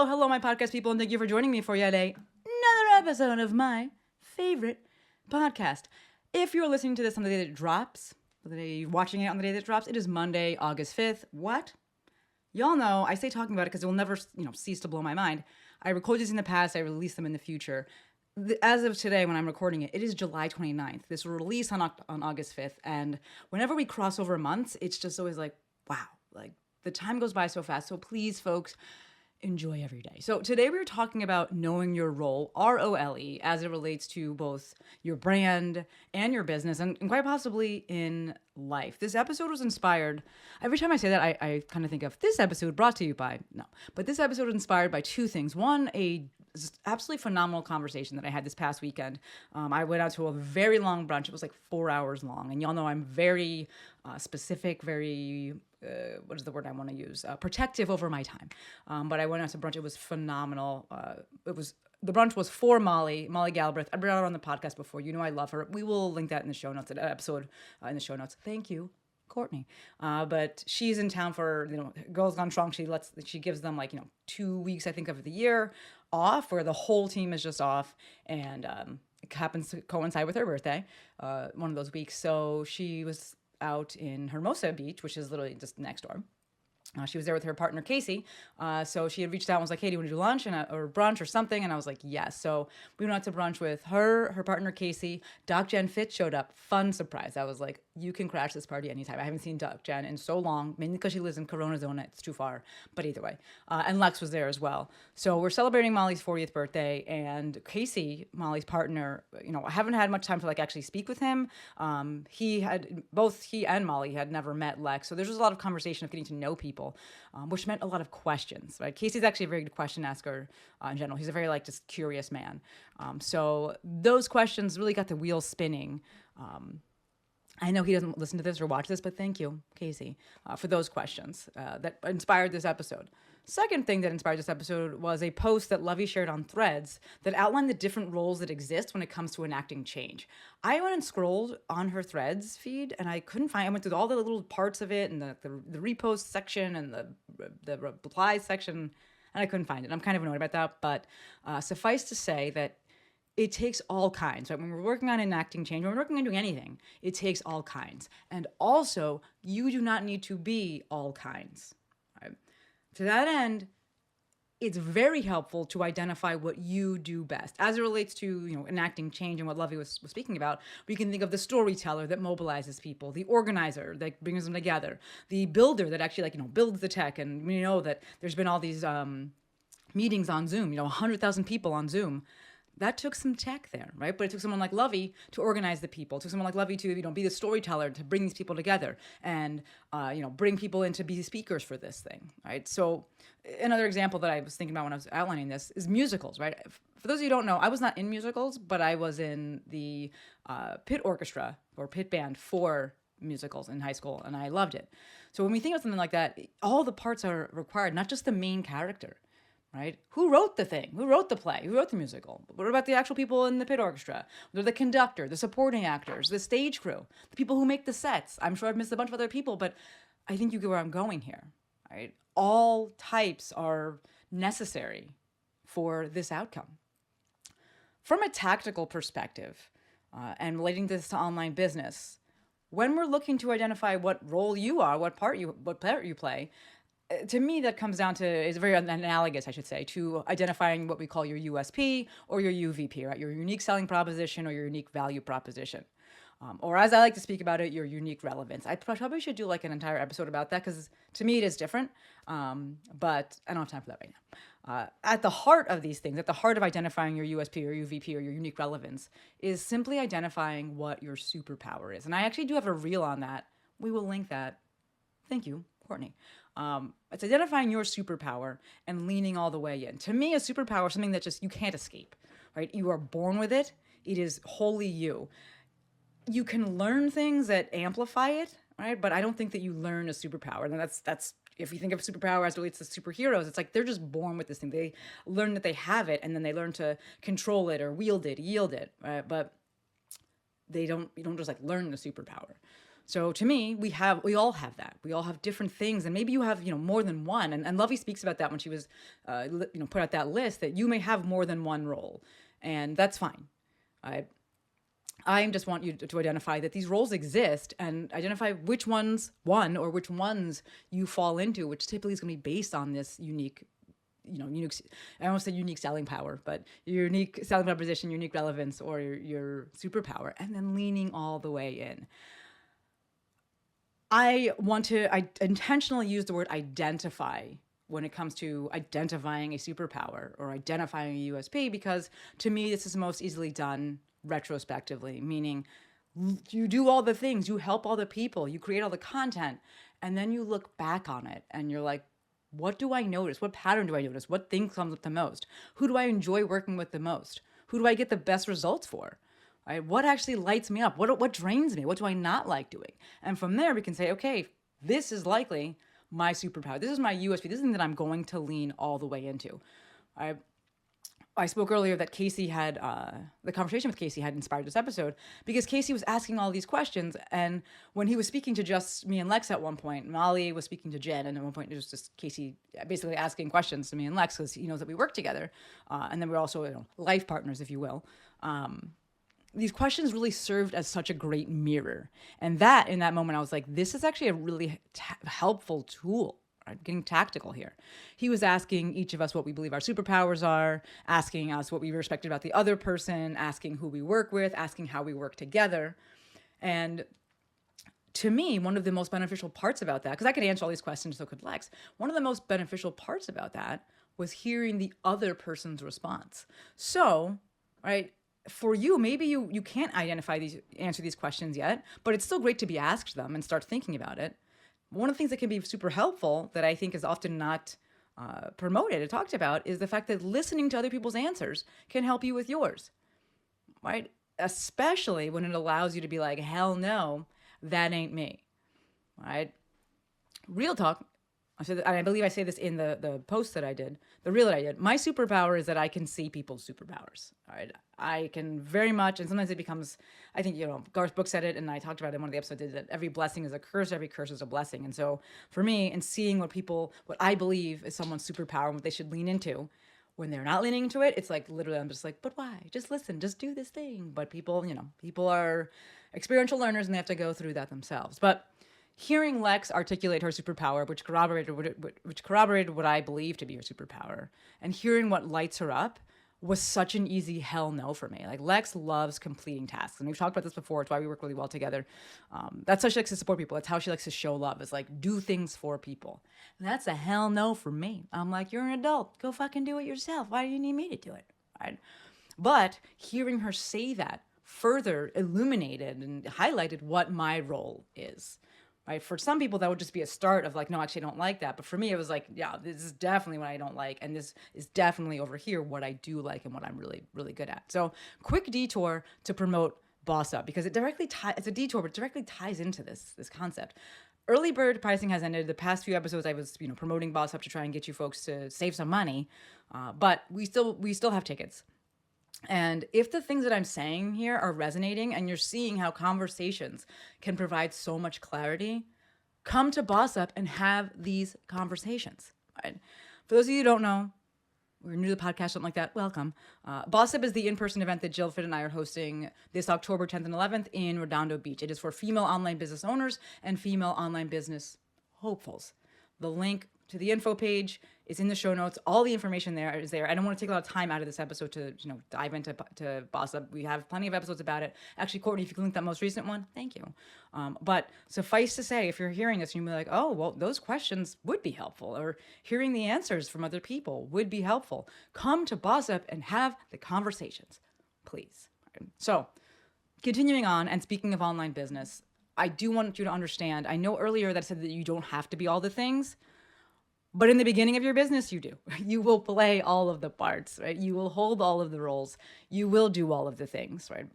Hello, my podcast people, and thank you for joining me for yet another episode of my favorite podcast. If you're listening to this on the day that it drops, the day you're watching it on the day that it drops, it is Monday, August 5th. What? Y'all know, I say talking about it because it will never, cease to blow my mind. I record these in the past, I release them in the future. As of today, when I'm recording it, it is July 29th. This will release on August 5th, and whenever we cross over months, it's just always like, wow, like the time goes by so fast. So please, folks, enjoy every day. So today we're talking about knowing your role, ROLE, as it relates to both your brand and your business, and quite possibly in life. This episode was inspired. Every time I say that, I kind of think of this episode brought to you by, no. But this episode was inspired by two things. One, a absolutely phenomenal conversation that I had this past weekend. I went out to a very long brunch. It was like 4 hours long. And y'all know I'm very specific, very, what is the word I want to use? Protective over my time. But I went out to brunch. It was phenomenal. The brunch was for Molly Galbraith. I brought her on the podcast before. You know I love her. We will link that in the show notes, that episode in the show notes. Thank you, Courtney. But she's in town for, Girls Gone Strong. She gives them 2 weeks, I think, of the year off, where the whole team is just off, and it happens to coincide with her birthday, one of those weeks. So she was out in Hermosa Beach, which is literally just next door. She was there with her partner, Casey. So she had reached out and was like, hey, do you want to do lunch or brunch or something? And I was like, yes. So we went out to brunch with her partner, Casey. Doc Jen Fitz showed up. Fun surprise. I was like, you can crash this party anytime. I haven't seen Doc Jen in so long, mainly because she lives in Corona Zona. It's too far. But either way. And Lex was there as well. So we're celebrating Molly's 40th birthday. And Casey, Molly's partner, I haven't had much time to actually speak with him. Both he and Molly had never met Lex. So there's just a lot of conversation of getting to know people. Which meant a lot of questions, right? Casey's actually a very good question asker in general. He's a very just curious man. So those questions really got the wheels spinning. I know he doesn't listen to this or watch this, but thank you, Casey, for those questions that inspired this episode. Second thing that inspired this episode was a post that Lovey shared on Threads that outlined the different roles that exist when it comes to enacting change. I went and scrolled on her Threads feed, and I went through all the little parts of it, and the repost section and the replies section, and I couldn't find it. I'm kind of annoyed about that, but suffice to say that it takes all kinds, right? When we're working on enacting change, when we're working on doing anything, it takes all kinds. And also, you do not need to be all kinds, right? To that end, it's very helpful to identify what you do best. As it relates to, enacting change and what Lovey was speaking about, we can think of the storyteller that mobilizes people, the organizer that brings them together, the builder that actually, builds the tech. And we know that there's been all these meetings on Zoom, 100,000 people on Zoom. That took some tech there, right? But it took someone like Lovey to organize the people. It took someone like Lovey to, be the storyteller, to bring these people together and, bring people in to be speakers for this thing, right? So another example that I was thinking about when I was outlining this is musicals, right? For those of you who don't know, I was not in musicals, but I was in the pit orchestra or pit band for musicals in high school, and I loved it. So when we think of something like that, all the parts are required, not just the main character. Right? Who wrote the thing? Who wrote the play? Who wrote the musical? What about the actual people in the pit orchestra? They're the conductor, the supporting actors, the stage crew, the people who make the sets. I'm sure I've missed a bunch of other people, but I think you get where I'm going here. Right? All types are necessary for this outcome. From a tactical perspective, and relating this to online business, when we're looking to identify what role you are, what part you play, to me, that comes down to, is very analogous, I should say, to identifying what we call your USP or your UVP, right? Your unique selling proposition or your unique value proposition. Or as I like to speak about it, your unique relevance. I probably should do an entire episode about that because to me it is different, but I don't have time for that right now. At the heart of these things, at the heart of identifying your USP or UVP or your unique relevance is simply identifying what your superpower is. And I actually do have a reel on that. We will link that. Thank you, Courtney. It's identifying your superpower and leaning all the way in. To me, a superpower is something that just you can't escape, right? You are born with it. It is wholly you. You can learn things that amplify it, right? But I don't think that you learn a superpower. And that's if you think of superpower as relates to superheroes, it's they're just born with this thing. They learn that they have it, and then they learn to control it or wield it, yield it, right? But you don't just learn the superpower. So to me, we all have that. We all have different things, and maybe you have, more than one. And Lovey speaks about that when she was, put out that list, that you may have more than one role, and that's fine. I just want you to identify that these roles exist and identify which ones you fall into, which typically is going to be based on this unique, I don't want to say unique selling power, but your unique selling proposition, unique relevance, or your superpower, and then leaning all the way in. I intentionally use the word identify when it comes to identifying a superpower or identifying a USP, because to me, this is most easily done retrospectively, meaning you do all the things, you help all the people, you create all the content, and then you look back on it and you're like, what do I notice? What pattern do I notice? What thing comes up the most? Who do I enjoy working with the most? Who do I get the best results for? Right? What actually lights me up? What drains me? What do I not like doing? And from there, we can say, okay, this is likely my superpower. This is my USP. This is something that I'm going to lean all the way into. I spoke earlier that Casey had, the conversation with Casey had inspired this episode because Casey was asking all these questions. And when he was speaking to just me and Lex at one point, Molly was speaking to Jen. And at one point, it was just Casey basically asking questions to me and Lex because he knows that we work together. And then we're also life partners, if you will. These questions really served as such a great mirror. And in that moment, I was like, this is actually a really helpful tool. I'm getting tactical here. He was asking each of us what we believe our superpowers are, asking us what we respect about the other person, asking who we work with, asking how we work together. And to me, one of the most beneficial parts about that, because I could answer all these questions, so could Lex, one of the most beneficial parts about that was hearing the other person's response. So, right, for you, maybe you can't answer these questions yet, but it's still great to be asked them and start thinking about it. One of the things that can be super helpful that I think is often not promoted or talked about is the fact that listening to other people's answers can help you with yours, right? Especially when it allows you to be like, hell no, that ain't me, right? Real talk. I believe I say this in the post that I did, the reel that I did. My superpower is that I can see people's superpowers. All right, I can very much, and sometimes it becomes, I think, Garth Brooks said it, and I talked about it in one of the episodes, that every blessing is a curse, every curse is a blessing. And so for me, in seeing what I believe is someone's superpower and what they should lean into, when they're not leaning into it, it's like literally I'm just like, but why? Just listen, just do this thing. But people are experiential learners and they have to go through that themselves. But hearing Lex articulate her superpower, which corroborated what I believe to be her superpower, and hearing what lights her up was such an easy hell no for me. Like, Lex loves completing tasks, and we've talked about this before. It's why we work really well together. That's how she likes to support people. That's how she likes to show love, is like, do things for people. And that's a hell no for me. I'm like, you're an adult. Go fucking do it yourself. Why do you need me to do it? Right? But hearing her say that further illuminated and highlighted what my role is. Right? For some people, that would just be a start of like, no, actually, I don't like that. But for me, it was like, yeah, this is definitely what I don't like. And this is definitely over here what I do like and what I'm really, really good at. So quick detour to promote BossUp, because it's a detour, but it directly ties into this concept. Early bird pricing has ended. The past few episodes, I was promoting BossUp to try and get you folks to save some money. But we still have tickets. And if the things that I'm saying here are resonating and you're seeing how conversations can provide so much clarity, come to BossUp and have these conversations. Right? For those of you who don't know, we're new to the podcast, something like that, welcome. BossUp is the in-person event that Jill Fitt and I are hosting this October 10th and 11th in Redondo Beach. It is for female online business owners and female online business hopefuls. The link to the info page is in the show notes. All the information there is there. I don't want to take a lot of time out of this episode to dive into BossUp. We have plenty of episodes about it. Actually, Courtney, if you can link that most recent one, thank you. But suffice to say, if you're hearing this, you'll be like, oh, well, those questions would be helpful, or hearing the answers from other people would be helpful. Come to BossUp and have the conversations, please. So, continuing on, and speaking of online business, I do want you to understand, I know earlier that I said that you don't have to be all the things, but in the beginning of your business, you do. You will play all of the parts, right? You will hold all of the roles. You will do all of the things, right?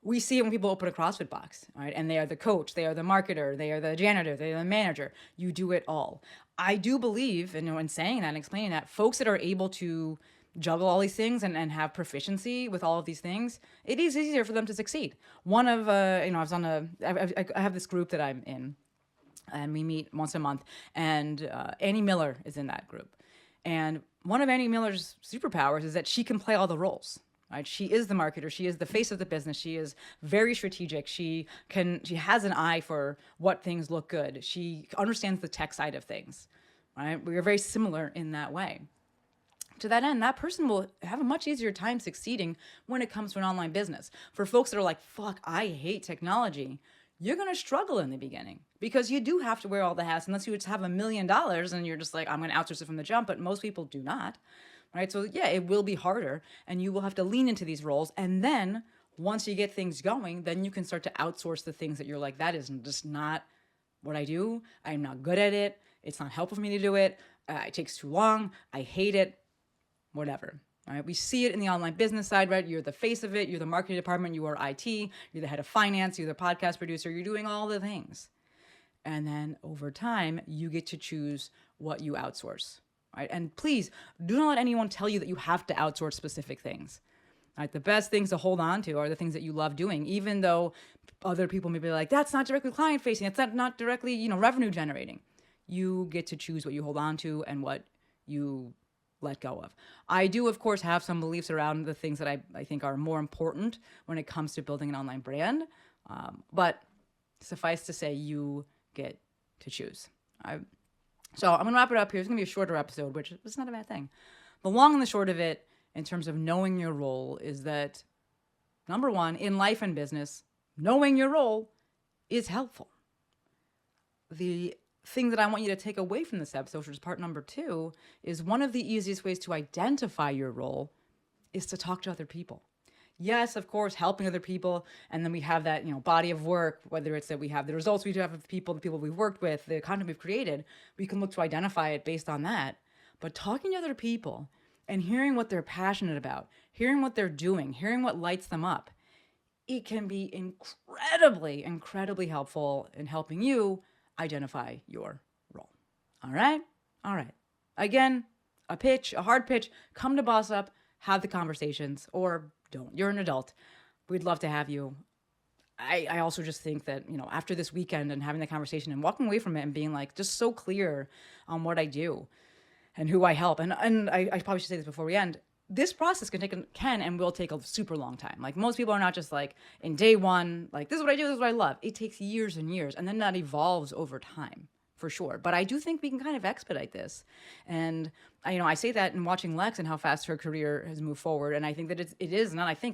We see it when people open a CrossFit box, right? And they are the coach, they are the marketer, they are the janitor, they are the manager. You do it all. I do believe, in saying that and explaining that, folks that are able to juggle all these things and have proficiency with all of these things, it is easier for them to succeed. One of, I was on I have this group that I'm in, and we meet once a month, and Annie Miller is in that group. And one of Annie Miller's superpowers is that she can play all the roles. Right? She is the marketer. She is the face of the business. She is very strategic. She has an eye for what things look good. She understands the tech side of things. Right? We are very similar in that way. To that end, that person will have a much easier time succeeding when it comes to an online business. For folks that are like, fuck, I hate technology, you're going to struggle in the beginning because you do have to wear all the hats unless you just have $1 million and you're just like, I'm going to outsource it from the jump. But most people do not. Right? So yeah, it will be harder and you will have to lean into these roles. And then once you get things going, then you can start to outsource the things that you're like, that is just not what I do. I'm not good at it. It's not helpful for me to do it. It takes too long. I hate it. Whatever. Right? We see it in the online business side, right? You're the face of it. You're the marketing department. You are IT. You're the head of finance. You're the podcast producer. You're doing all the things. And then over time, you get to choose what you outsource. Right? And please do not let anyone tell you that you have to outsource specific things. Right? The best things to hold on to are the things that you love doing, even though other people may be like, that's not directly client facing. It's not directly, revenue generating. You get to choose what you hold on to and what you let go of. I do, of course, have some beliefs around the things that I think are more important when it comes to building an online brand. But suffice to say, you get to choose. So I'm going to wrap it up here. It's going to be a shorter episode, which is not a bad thing. The long and the short of it, in terms of knowing your role, is that, number one, in life and business, knowing your role is helpful. The thing that I want you to take away from this episode, which is part number 2, is one of the easiest ways to identify your role is to talk to other people. Yes, of course, helping other people. And then we have that, body of work, whether it's that we have the results we do have of the people we've worked with, the content we've created, we can look to identify it based on that. But talking to other people and hearing what they're passionate about, hearing what they're doing, hearing what lights them up, it can be incredibly, incredibly helpful in helping you identify your role. All right? All right. Again, a hard pitch, come to BossUp, have the conversations, or don't. You're an adult. We'd love to have you. I also just think that, after this weekend and having the conversation and walking away from it and being like just so clear on what I do and who I help. And I probably should say this before we end. This process can and will take a super long time. Like most people are not just like in day one, like this is what I do, this is what I love. It takes years and years, and then that evolves over time for sure. But I do think we can kind of expedite this. And I say that in watching Lex and how fast her career has moved forward. And I think that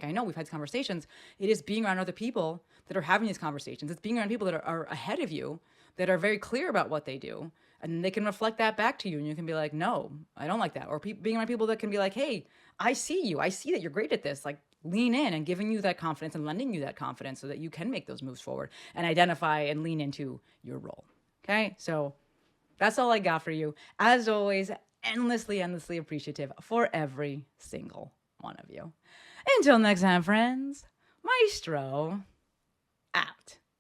I know we've had conversations. It is being around other people that are having these conversations. It's being around people that are ahead of you, that are very clear about what they do. And they can reflect that back to you. And you can be like, no, I don't like that. Or being around people that can be like, hey, I see you. I see that you're great at this. Like lean in and giving you that confidence and lending you that confidence so that you can make those moves forward and identify and lean into your role. Okay, so that's all I got for you. As always, endlessly appreciative for every single one of you. Until next time, friends, Maestro.